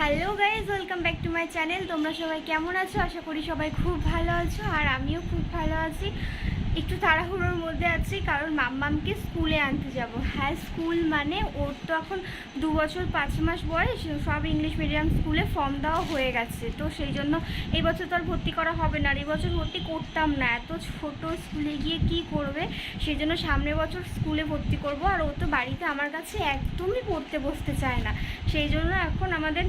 Hello guys, welcome back to my channel. তোমরা সবাই কেমন আছো? আশা করি সবাই খুব ভালো আছো, আর আমিও খুব ভালো আছি। একটু তাড়াহুড়োর মধ্যে আছি কারণ মাম্মামকে স্কুলে আনতে যাব। হ্যাঁ, স্কুল মানে ওর তো এখন 2 বছর 5 মাস বয়স। সব ইংলিশ মিডিয়াম স্কুলে ফর্ম দেওয়া হয়ে গেছে, তো সেই জন্য এই বছর তো আর ভর্তি করা হবে না। আর এই বছর ভর্তি করতাম না, এত ছোট স্কুলে গিয়ে কি করবে, সেই জন্য সামনের বছর স্কুলে ভর্তি করব। আর ও তো বাড়িতে আমার কাছে একদমই পড়তে বসতে চায় না, সেই জন্য এখন আমাদের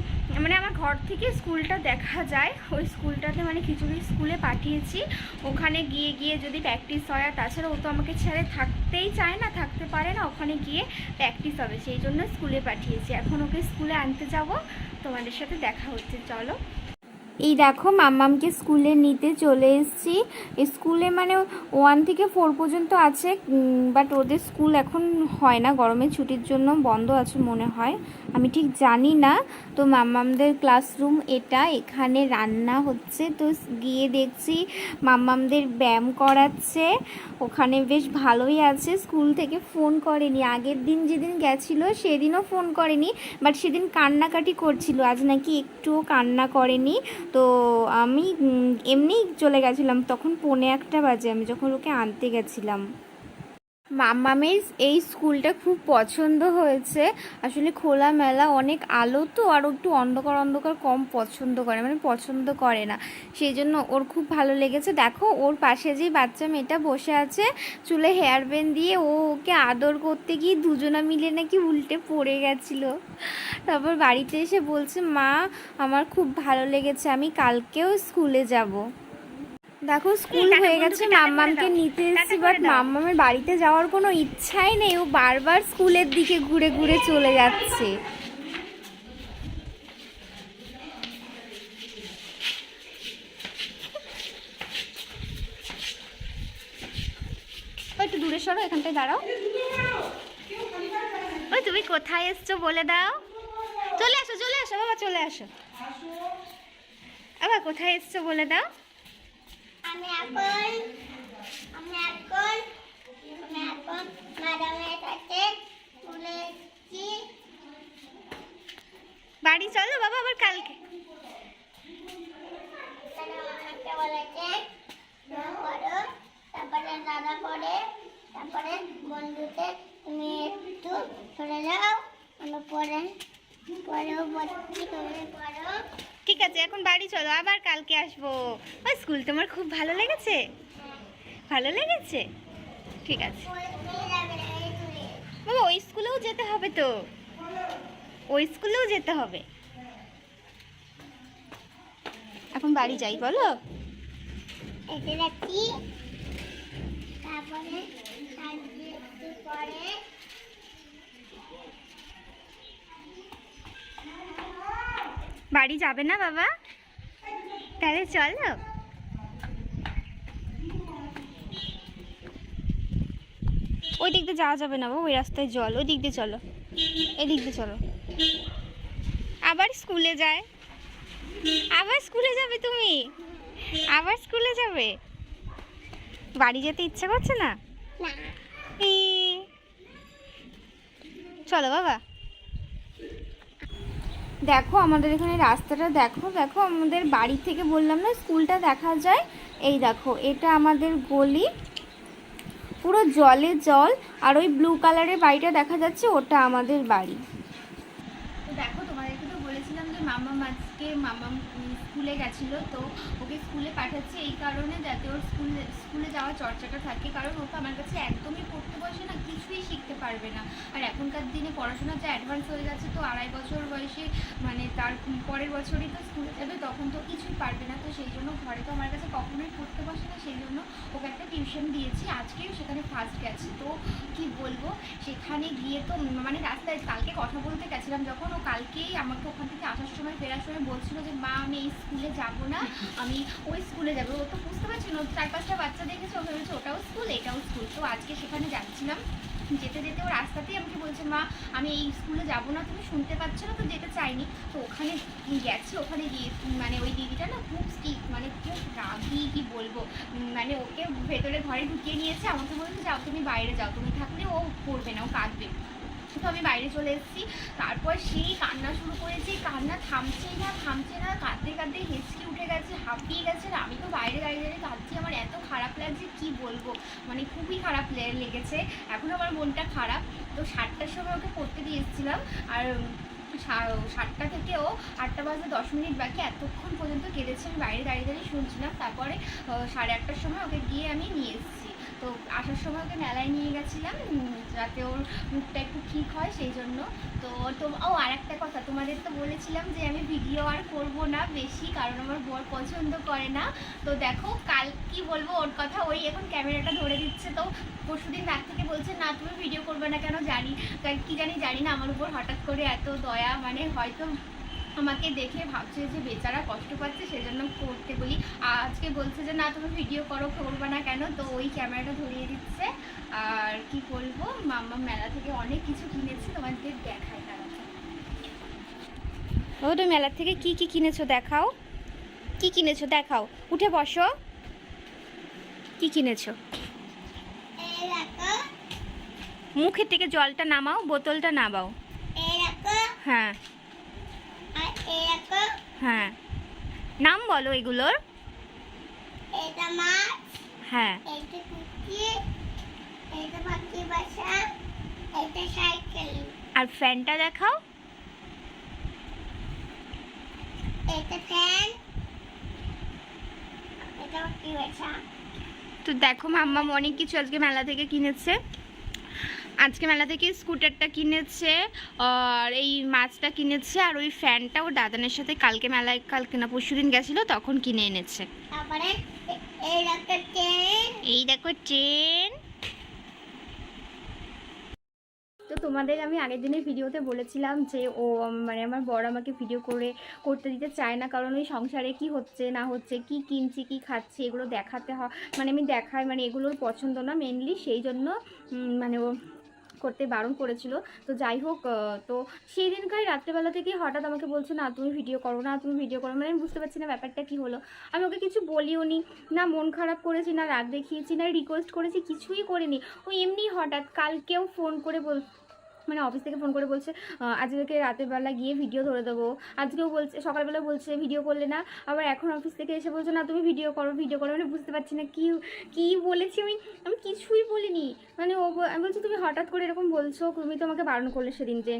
আমার ঘর থেকে স্কুলটা দেখা যায়। ওই স্কুলটাতে খিচুড়ি স্কুলে পাঠিয়েছি। ওখানে গিয়ে যদি প্র্যাকটিস হয়, আর তাছাড়া ও তো আমাকে ছেড়ে থাকতেই চায় না, থাকতে পারে না। ওখানে গিয়ে প্র্যাকটিস হবে, সেই জন্য স্কুলে পাঠিয়েছি। এখন ওকে স্কুলে আনতে যাব, তোমাদের সাথে দেখা হচ্ছে, চলো। এই দেখো, মাম্মামকে স্কুলে নিতে চলে এসেছি। স্কুলে 1 থেকে 4 পর্যন্ত আছে, বাট ওদের স্কুল এখন হয় না, গরমের ছুটির জন্য বন্ধ আছে মনে হয়, আমি ঠিক জানি না। তো মাম্মামদের ক্লাসরুম এটা, এখানে রান্না হচ্ছে। তো গিয়ে দেখছি মাম্মামদের ব্যায়াম করাচ্ছে, ওখানে বেশ ভালোই আছে। স্কুল থেকে ফোন করেনি, আগের দিন যেদিন গেছিলো সেদিনও ফোন করেনি, বাট সেদিন কান্নাকাটি করছিল, আজ নাকি একটুও কান্না করেনি। তো আমি এমনিই চলে গেছিলাম, তখন 1:45 বাজে আমি যখন ওকে আনতে গেছিলাম। মাম্মামের এই স্কুলটা খুব পছন্দ হয়েছে, আসলে খোলামেলা, অনেক আলো তো, আর একটু অন্ধকার অন্ধকার কম পছন্দ করে, পছন্দ করে না, সেই জন্য ওর খুব ভালো লেগেছে। দেখো, ওর পাশে যেই বাচ্চা মেয়েটা বসে আছে চুলে হেয়ার ব্যান্ড দিয়ে, ওকে আদর করতে গিয়ে দুজনা মিলে নাকি উল্টে পড়ে গেছিলো। তারপর বাড়িতে এসে বলছে, মা আমার খুব ভালো লেগেছে, আমি কালকেও স্কুলে যাব। দেখো, স্কুল হয়ে গেছে, মাম্মামকে নিতে এসেছি, বাট মাম্মামের বাড়িতে যাওয়ার কোনো ইচ্ছাই নেই, ও বারবার স্কুলের দিকে ঘুরে ঘুরে চলে যাচ্ছে। একটু দূরে সরো, এখানটায় দাঁড়াও। ওই তুমি কোথায় এসছো বলে দাও। চলে আসো চলে আসো বাবা, চলে আসো। আবার কোথায় এসছো বলে দাও। আমি এখন ম্যাডামের কাছে বলেছি। বাড়ি চলো বাবা, আবার কালকে। আমাকে বলেছে পড়ো, তারপরে দাদা পড়ে, তারপরে বন্ধুতে তুমি একটু সরে যাও, আমি পরেও বলছি তুমি পড়ো। ঠিক আছে, এখন বাড়ি চলো, আবার কালকে আসবো। ওই স্কুল তোমার খুব ভালো লেগেছে? ভালো লেগেছে, ঠিক আছে বাবা। ওই স্কুলেও যেতে হবে তো, ওই স্কুলেও যেতে হবে। এখন বাড়ি যাই বলো। এতে রাখি, তারপরে পরে বাড়ি যাবে না বাবা? তাহলে চলো। ওই দিক দিয়ে যাওয়া যাবে না বাবা, ওই রাস্তায় জল, ওই দিক দিয়ে চলো, এদিক দিয়ে চলো। আবার স্কুলে যায়, আবার স্কুলে যাবে তুমি, আবার স্কুলে যাবে? বাড়ি যেতে ইচ্ছা করছে না? চলো বাবা। দেখো আমাদের এখানে রাস্তাটা দেখো, দেখো আমাদের বাড়ি থেকে বললাম না স্কুলটা দেখা যায়। এই দেখো, এটা আমাদের গলি, পুরো জলে জল, আর ওই ব্লু কালারের বাড়িটা দেখা যাচ্ছে, ওটা আমাদের বাড়ি। তো দেখো, তোমাদেরকে তো বলেছিলাম যে মাম্মাম স্কুলে গেছিলো, তো ওকে স্কুলে পাঠাচ্ছে এই কারণে যাতে ওর স্কুলে যাওয়ার চর্চাটা থাকে, কারণ ওকে আমার কাছে একদমই পড়তে বসে না, কিছুই শিখতে পারবে না। আর এখনকার দিনে পড়াশোনা যা অ্যাডভান্স হয়ে গেছে, তো 2.5 বছর বয়সে তার পরের বছরই তো স্কুলে যাবে, তখন তো কিছুই পারবে না। তো সেই জন্য ঘরে তো আমার কাছে কখনোই পড়তে বসে না, সেই জন্য ওকে একটা টিউশন দিয়েছি। আজকেও সেখানে ফার্স্ট গেছে, তো কি বলবো, সেখানে গিয়ে তো রাস্তায় কালকে কথা বলতে গেছিলাম যখন, ও কালকেই আমাকে ওখান থেকে আসার সময় ফেরার সময় বলছিল যে মা আমি এই স্কুলে যাব না, আমি ওই স্কুলে যাবো। ও তো বুঝতে পারছি না, 4-5টা বাচ্চা দেখেছে, ও ভেবেছে ওটাও স্কুল এটাও স্কুল। তো আজকে সেখানে যাচ্ছিলাম, যেতে যেতে ও রাস্তাতেই আমাকে বলছে মা আমি এই স্কুলে যাব না, তুমি শুনতে পাচ্ছ না, তো যেতে চাইনি। তো ওখানে গেছি, ওখানে গিয়ে ওই দিদিটা না খুব স্ট্রিক্ট, খুব রাগি, কি বলবো, ওকে ভেতরে ঘরে ঢুকিয়ে নিয়েছে, আমাকে বলছে যাও তুমি বাইরে যাও, তুমি থাকলে ও পড়বে না, ও কাঁদবে। তো আমি বাইরে চলে এসেছি, তারপর সেই কান্না শুরু করেছি, কান্না থামছে না, কাঁদতে কাঁদতে হেঁচকি উঠে গেছে, হাঁপিয়ে গেছে। আর আমি তো বাইরে দাঁড়িয়ে কাঁদছি, আমার এত খারাপ লাগছে কি বলবো, মানে খুবই খারাপ লেগেছে। এখন আমার মনটা খারাপ। তো 7টার সময় ওকে পড়তে দিয়ে এসেছিলাম, আর 7টা থেকেও 8টা বাজে 10 মিনিট বাকি, এতক্ষণ পর্যন্ত কেঁদেছে। আমি বাইরে দাঁড়িয়ে শুনছিলাম। তারপরে 8:30টার সময় ওকে গিয়ে আমি নিয়ে এসেছি। তো আসার সময় ওকে মেলায় নিয়ে গেছিলাম, যাতে ওর মুখটা একটু ঠিক হয় সেই জন্য। তো আর একটা কথা, তোমাদের তো বলেছিলাম যে আমি ভিডিও আর করব না বেশি, কারণ আমার বর পছন্দ করে না। তো দেখো কাল কি বলবো ওর কথা, ওই এখন ক্যামেরাটা ধরে দিচ্ছে। তো পরশুদিন রাত থেকে বলছে না তুমি ভিডিও করবে না কেন, জানি না আমার উপর হঠাৎ করে এত দয়া, মানে হয়তো আমাকে দেখে ভাবছে যে বেচারা কষ্ট পাচ্ছে সেজন্য করতে বলি। আজকে বলছে যে না তুমি ভিডিও করবে না কেন, তো ওই ক্যামেরাটা ধরিয়ে দিচ্ছে। আর কি বলবো, মাম্মা মেলা থেকে অনেক কিছু কিনেছে, তোমাদের দেখায় তারা। ও তুমি মেলা থেকে কি কি কিনেছো দেখাও, কি কিনেছো দেখাও, উঠে বসো, কি কিনেছো? মুখের থেকে জলটা নামাও, বোতলটা নামাও। হ্যাঁ হ্যাঁ, নাম বলো এগুলোর। এটা মাছ, হ্যাঁ, এটা কুকি, এটা পাখি বাসা, এটা সাইকেল। আর ফ্যানটা দেখাও। এটা ফ্যান, এটা পাখি বাসা। তো দেখো মাম্মাম অনেক কিছু আজকে মেলা থেকে কিনেছে। আজকে মেলা থেকে স্কুটারটা কিনেছে, আর এই মাছটা কিনেছে, আর ওই ফ্যানটা ওর দাদানের সাথে কালকে না পরশুদিন গেছিলো তখন কিনে এনেছে। তারপরে এই দেখো ট্রেন। তো তোমাদের আমি আগের দিনের ভিডিওতে বলেছিলাম যে ও মানে আমার বর আমাকে ভিডিও করতে দিতে চায় না, কারণ ওই সংসারে কি হচ্ছে না হচ্ছে, কি কিনছি কি খাচ্ছি এগুলো দেখাতে হয়, মানে আমি দেখাই, মানে এগুলোর পছন্দ না মেনলি, সেই জন্য মানে ও করতে বারণ করেছিল। তো যাই হোক, তো সেই দিনকার রাত্রেবেলা থেকে হঠাৎ আমাকে বলছে না তুমি ভিডিও করো না, তুমি ভিডিও করো, মানে আমি বুঝতে পারছি না ব্যাপারটা কি হলো। আমি ওকে কিছু বলিও নি, না মন খারাপ করেছি, না রাগ দেখিয়েছি, না রিকোয়েস্ট করেছি, কিছুই করিনি। ওই এমনি হঠাৎ কালকেও ফোন করে মানে অফিস থেকে ফোন করে বলছে আজকে রাতের বেলা গিয়ে ভিডিও ধরে দেবো। আজকেও বলছে, সকালবেলা বলছে ভিডিও করলে না, আবার এখন অফিস থেকে এসে বলছে না তুমি ভিডিও করো। মানে বুঝতে পারছি না কি বলেছি আমি কিছুই বলিনি। মানে আমি বলছি তুমি হঠাৎ করে এরকম বলছো, তুমি তো আমাকে বারণ করলে সেদিন যে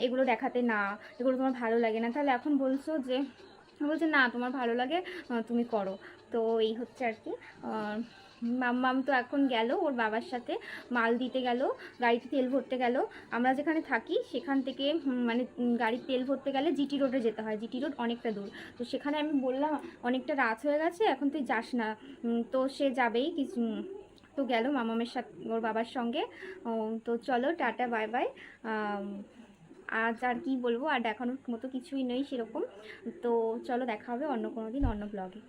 এগুলো দেখাতে না, এগুলো তোমার ভালো লাগে না, তাহলে এখন বলছো যে, বলছে না তোমার ভালো লাগে তুমি করো। তো এই হচ্ছে আর কি। মাম্মাম তো এখন গেল ওর বাবার সাথে মাল দিতে গেল, গাড়িতে তেল ভরতে গেল। আমরা যেখানে থাকি সেখান থেকে মানে গাড়ির তেল ভরতে গেলে জিটি রোডে যেতে হয়, জিটি রোড অনেকটা দূর। তো সেখানে আমি বললাম অনেকটা রাত হয়ে গেছে এখন তুই যাস না, তো সে যাবেই কিছু। তো গেল মামামের সাথে ওর বাবার সঙ্গে। তো চলো টাটা বাই বাই। আজ আর কি বলবো, আর দেখানোর মতো কিছুই নেই সেরকম। তো চলো দেখা হবে অন্য কোনো দিন অন্য ব্লগে।